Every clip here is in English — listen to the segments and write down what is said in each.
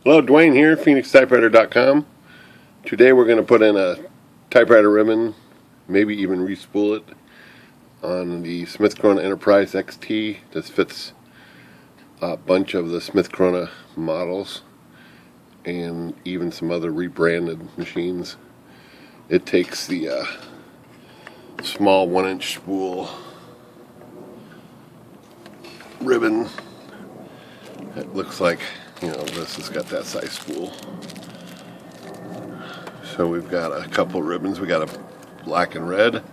Hello, Dwayne here, PhoenixTypewriter.com. Today we're going to put in a typewriter ribbon, maybe even re-spool it, on the Smith Corona Enterprise XT. This fits a bunch of the Smith Corona models and even some other rebranded machines. It takes the small 1-inch spool ribbon. It looks like, this has got that size spool. So we've got a couple ribbons. We got a black and red.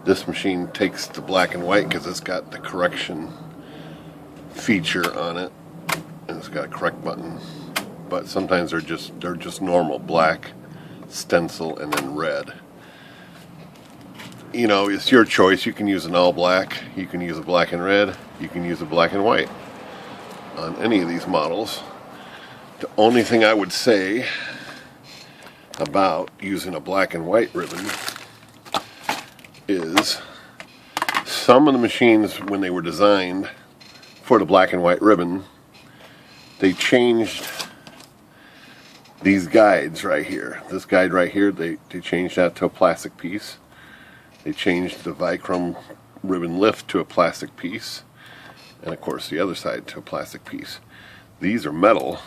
This machine takes the black and white because it's got the correction feature on it, and it's got a correct button. But sometimes they're just normal black, stencil, and then red. It's your choice. You can use an all black. You can use a black and red. You can use a black and white on any of these models. The only thing I would say about using a black and white ribbon is some of the machines, when they were designed for the black and white ribbon, they changed these guides right here. This guide right here, they changed that to a plastic piece. They changed the Vichrome ribbon lift to a plastic piece, and of course the other side to a plastic piece. These are metal,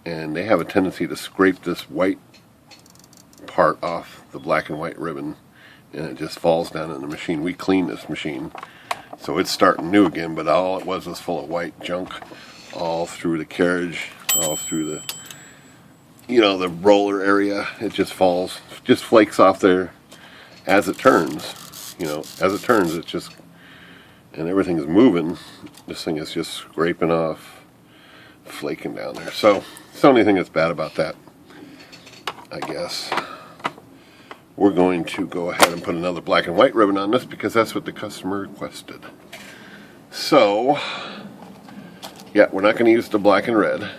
and they have a tendency to scrape this white part off the black and white ribbon, and it just falls down in the machine. We cleaned this machine, so it's starting new again, but all it was full of white junk all through the carriage, all through the the roller area. It just falls, just flakes off there as it turns. As it turns, it's just, and everything's moving, this thing is just scraping off, flaking down there. So it's the only thing that's bad about that, I guess. We're going to go ahead and put another black and white ribbon on this because that's what the customer requested. So, yeah, we're not going to use the black and red,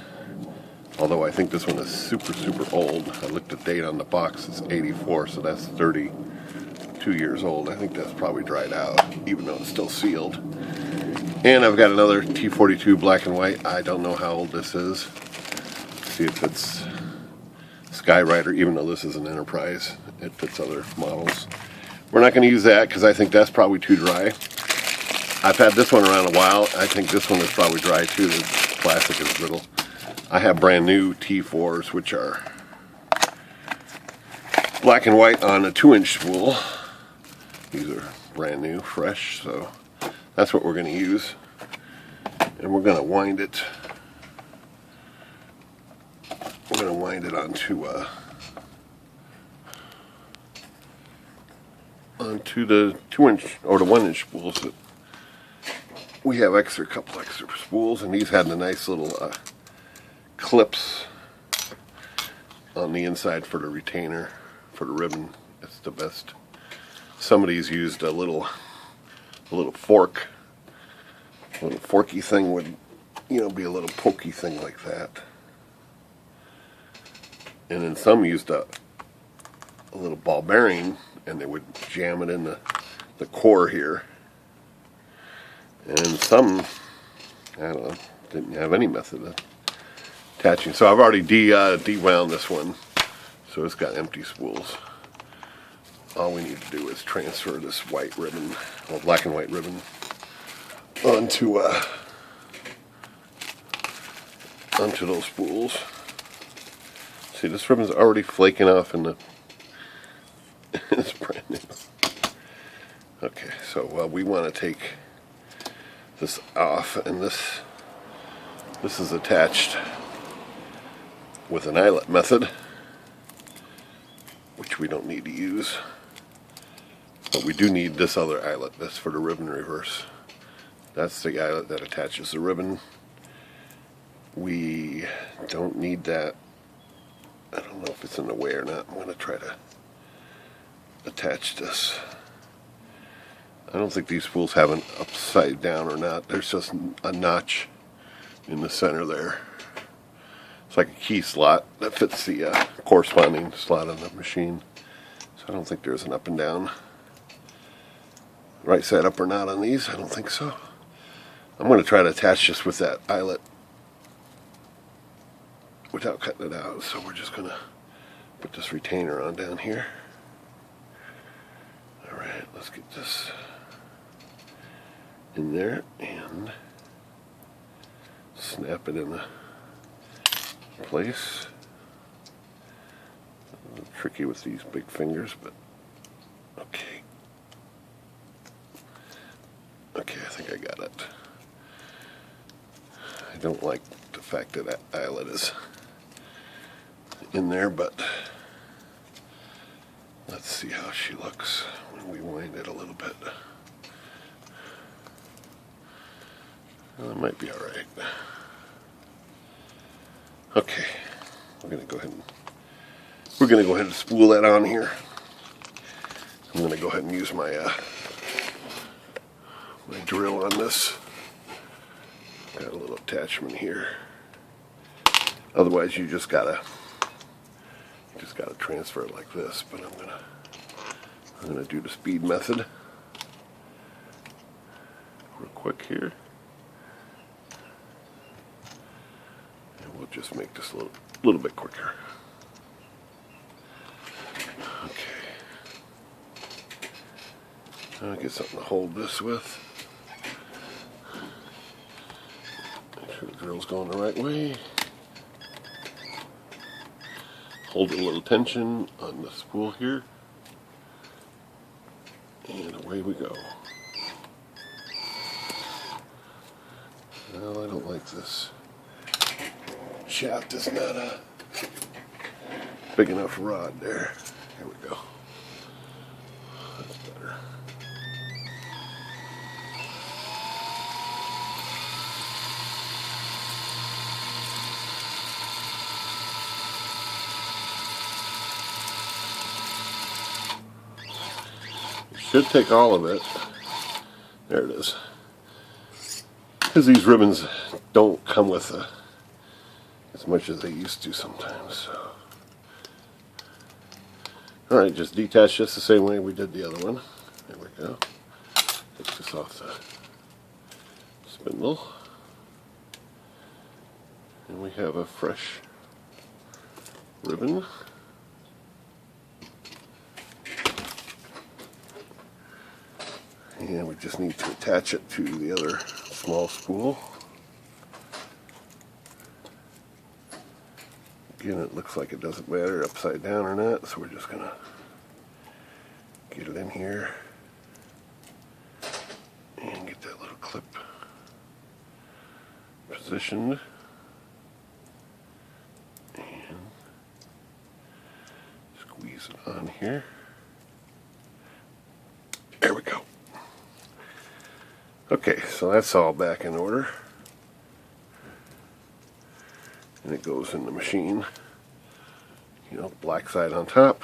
although I think this one is super old. I looked at the date on the box, it's 84, so that's 32 years old. I think that's probably dried out, even though it's still sealed. And I've got another T42 black and white. I don't know how old this is. See if it's Skywriter, even though this is an Enterprise. It fits other models. We're not going to use that because I think that's probably too dry. I've had this one around a while. I think this one is probably dry too. The plastic is brittle. I have brand new T4s, which are black and white on a 2-inch spool. These are brand new, fresh, so that's what we're going to use. And we're going to wind it. We're going to wind it onto the 2-inch or the 1-inch spools. That we have a couple extra spools, and these had the nice little clips on the inside for the retainer for the ribbon. It's the best. Some of these used a little fork. A little forky thing would, be a little pokey thing like that. And then some used a little ball bearing, and they would jam it in the core here. And some, I don't know, didn't have any method of attaching. So I've already dewound this one, so it's got empty spools. All we need to do is transfer this white ribbon, or black and white ribbon, onto those spools. See, this ribbon's already flaking off in the. It's brand new. Okay, so we want to take this off, and this is attached with an eyelet method, which we don't need to use, but we do need this other eyelet. That's for the ribbon reverse. That's the eyelet that attaches the ribbon. We don't need that. I don't know if it's in the way or not. I'm going to try to attach this. I don't think these spools have an upside down or not. There's just a notch in the center there. It's like a key slot that fits the corresponding slot on the machine. So I don't think there's an up and down. Right side up or not on these? I don't think so. I'm going to try to attach this with that eyelet without cutting it out. So we're just gonna put this retainer on down here. Alright, let's get this in there and snap it in place. A little tricky with these big fingers, but okay. Okay, I think I got it. I don't like the fact that that eyelet is in there, but let's see how she looks when we wind it a little bit. Well, it might be alright. Okay, we're gonna go ahead and spool that on here. I'm gonna go ahead and use my my drill on this. Got a little attachment here. Otherwise, you just gotta transfer it like this. But I'm gonna do the speed method real quick here, and we'll just make this a little bit quicker. Okay. I'll get something to hold this with. Make sure the drill's going the right way. Hold a little tension on the spool here. And away we go. Well, I don't like this. Shaft is not a big enough rod there. Here we go. That's better. Should take all of it. There it is. Because these ribbons don't come with as much as they used to sometimes. So. Alright, just detach this the same way we did the other one. There we go. Take this off the spindle. And we have a fresh ribbon. And we just need to attach it to the other small spool. Again, it looks like it doesn't matter upside down or not, so we're just going to get it in here and get that little clip positioned. And squeeze it on here. There we go. Okay, so that's all back in order. And it goes in the machine. You know, black side on top,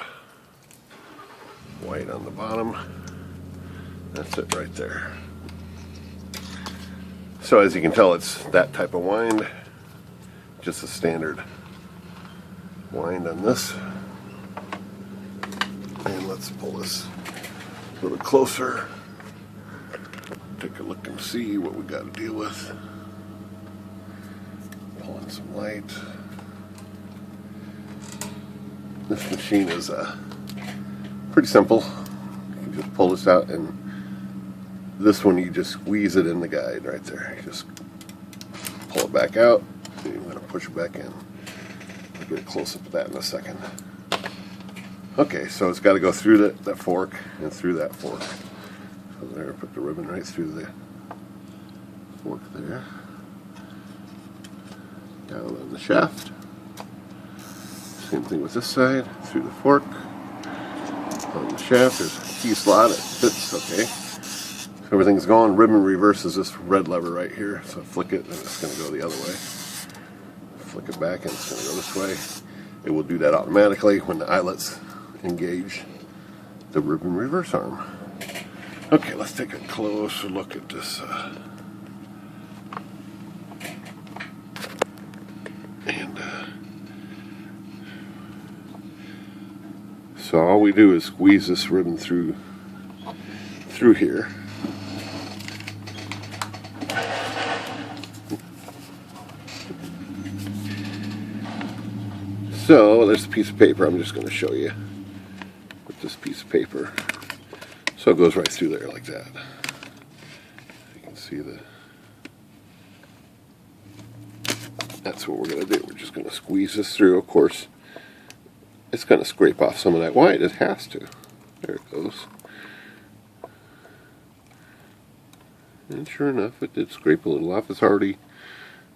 white on the bottom. That's it right there. So as you can tell, it's that type of wind. Just a standard wind on this. And let's pull this a little closer. Take a look and see what we got to deal with. Pulling some light. This machine is pretty simple. You can just pull this out, and this one you just squeeze it in the guide right there. You just pull it back out, and you're going to push it back in. We'll get a close up of that in a second. Okay, so it's got to go through that fork and through that fork. So there, put the ribbon right through the fork there. Down on the shaft. Same thing with this side, through the fork. On the shaft, there's a key slot, it fits okay. So everything's going. Ribbon reverses this red lever right here. So flick it and it's going to go the other way. Flick it back and it's going to go this way. It will do that automatically when the eyelets engage the ribbon reverse arm. Okay, let's take a closer look at this. So all we do is squeeze this ribbon through here. So there's a piece of paper. I'm just going to show you with this piece of paper. So it goes right through there like that. You can see that's what we're going to do. We're just going to squeeze this through. Of course, it's going to scrape off some of that white. It has to. There it goes. And sure enough, it did scrape a little off. It's already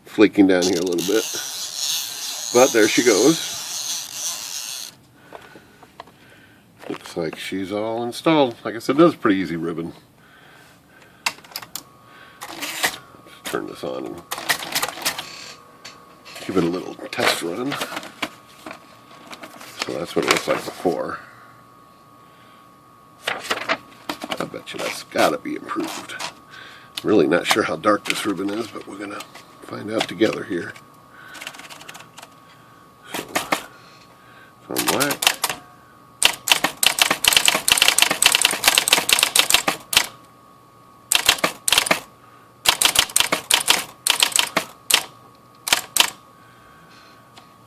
flaking down here a little bit. But there she goes. Looks like she's all installed. Like I said, that was a pretty easy ribbon. Let's turn this on and give it a little test run. So that's what it looks like before. I bet you that's got to be improved. I'm really not sure how dark this ribbon is, but we're going to find out together here. So, some black.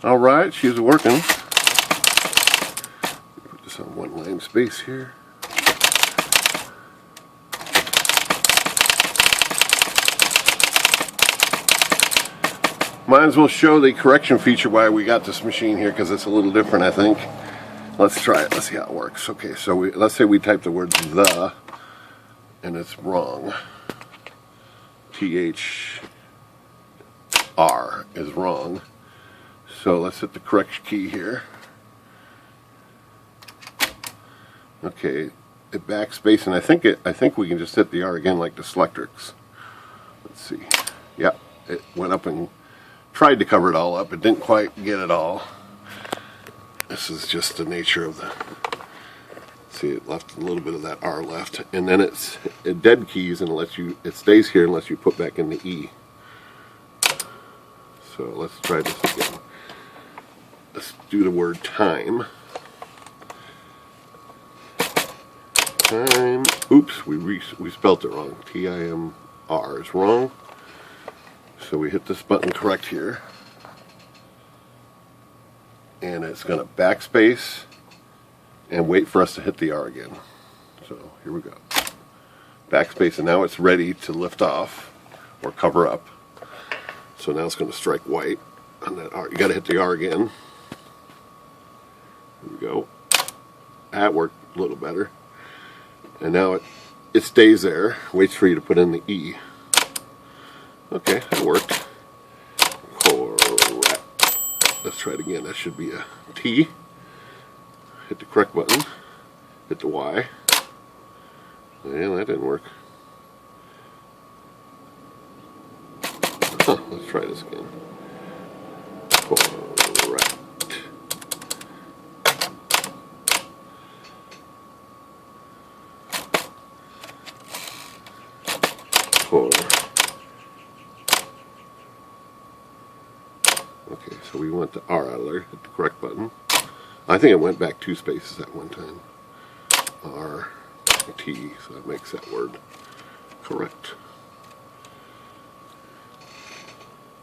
Alright, she's working. Put this on one line space here. Might as well show the correction feature why we got this machine here, because it's a little different, I think. Let's try it. Let's see how it works. Okay, so let's say we type the word the, and it's wrong. THR is wrong. So let's hit the correction key here. Okay, it backspace, and I think we can just hit the R again like the selectrics. Let's see. Yeah, it went up and tried to cover it all up. It didn't quite get it all. This is just the nature of the. See, it left a little bit of that R left, and then it dead keys and it stays here unless you put back in the E. So let's try this again. Let's do the word time. Time. Oops, we spelt it wrong. T-I-M-R is wrong. So we hit this button correct here. And it's going to backspace and wait for us to hit the R again. So here we go. Backspace, and now it's ready to lift off or cover up. So now it's going to strike white on that R. You got to hit the R again. Here we go. That worked a little better. And now it stays there, waits for you to put in the E. Okay, that worked. Correct. Let's try it again. That should be a T. Hit the correct button. Hit the Y. And that didn't work. Huh, let's try this again. Correct. Okay, so we want the R out of there, hit the correct button. I think it went back 2 spaces at one time. R, T, so that makes that word correct.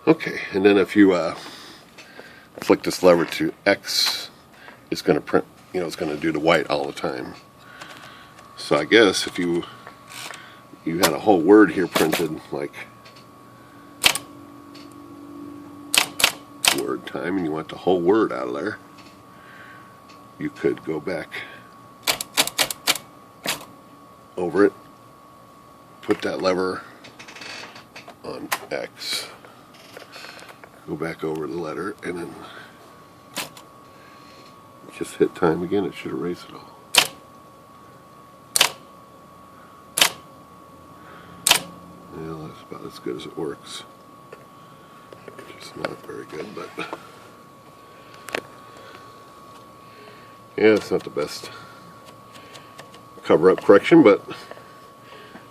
Okay, and then if you flick this lever to X, it's going to print, it's going to do the white all the time. So I guess if you had a whole word here printed, like word time, and you want the whole word out of there, you could go back over it, put that lever on X, go back over the letter, and then just hit time again. It should erase it all. Yeah, that's about as good as it works. Just not very good, but yeah, it's not the best cover-up correction, but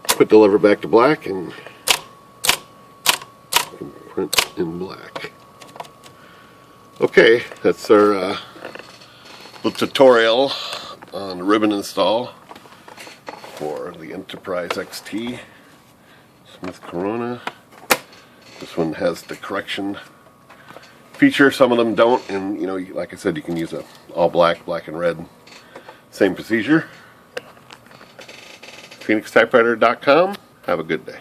put the lever back to black and you can print in black. Okay, that's our little tutorial on the ribbon install for the Enterprise XT Smith Corona. This one has the correction feature, some of them don't, and you know, like I said, you can use a all black, black and red, same procedure. PhoenixTypewriter.com. Have a good day.